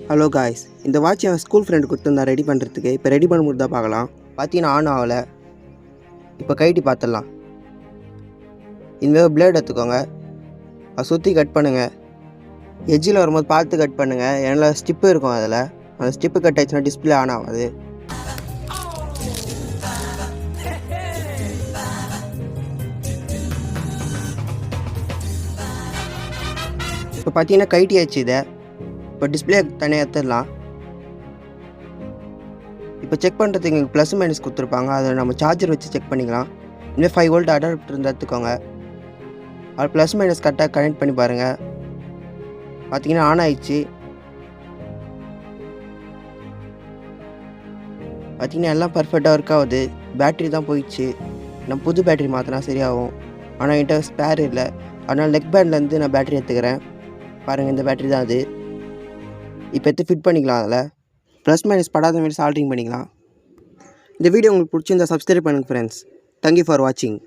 Hello guys, இந்த watch என் school friend கொடுத்துருந்தா ready பண்ணுறதுக்கு. இப்போ ரெடி பண்ண முடியுதா பார்க்கலாம். பார்த்தீங்கன்னா ஆன் ஆகலை. இப்போ கைட்டி பார்த்துடலாம். இனிமேல் பிளேட் எடுத்துக்கோங்க, அதை சுற்றி கட் பண்ணுங்கள். எஜ்ஜில் வரும்போது பார்த்து கட் பண்ணுங்கள், ஏன்னா ஸ்டிப்பு இருக்கும். அதில் அந்த ஸ்டிப்பு கட் ஆயிடுச்சுன்னா டிஸ்பிளே ஆன் ஆகாது. இப்போ பார்த்தீங்கன்னா கைட்டி ஆயிடுச்சு. இதை இப்போ டிஸ்பிளே தனியாக எடுத்துடலாம். இப்போ செக் பண்ணுறதுக்கு எங்களுக்கு ப்ளஸ் மைனஸ் கொடுத்துருப்பாங்க, அதை நம்ம சார்ஜர் வச்சு செக் பண்ணிக்கலாம். இன்னும் 5 வோல்ட் அடாப்டர் இருந்தால் எடுத்துக்கோங்க. அது ப்ளஸ் மைனஸ் கரெக்டாக கனெக்ட் பண்ணி பாருங்கள். பார்த்தீங்கன்னா ஆன் ஆயிடுச்சு. பார்த்தீங்கன்னா எல்லாம் பர்ஃபெக்டாக ஒர்க் ஆகுது. பேட்ரி தான் போயிடுச்சு. நம்ம புது பேட்ரி மாற்றினா சரியாகும். ஆனால் என்கிட்ட ஸ்பேர் இல்லை, அதனால் நெக் பேண்ட்லேருந்து நான் பேட்ரி எடுத்துக்கிறேன். பாருங்கள், இந்த பேட்ரி தான் அது. இப்போ எடுத்து ஃபிட் பண்ணிக்கலாம். அதில் ப்ளஸ் மைனஸ் படாத மாதிரி சால்ட்ரிங் பண்ணிக்கலாம். இந்த வீடியோ உங்களுக்கு பிடிச்சிருந்தா சப்ஸ்கிரைப் பண்ணுங்கள் ஃப்ரெண்ட்ஸ். தேங்க்யூ ஃபார் வாட்சிங்.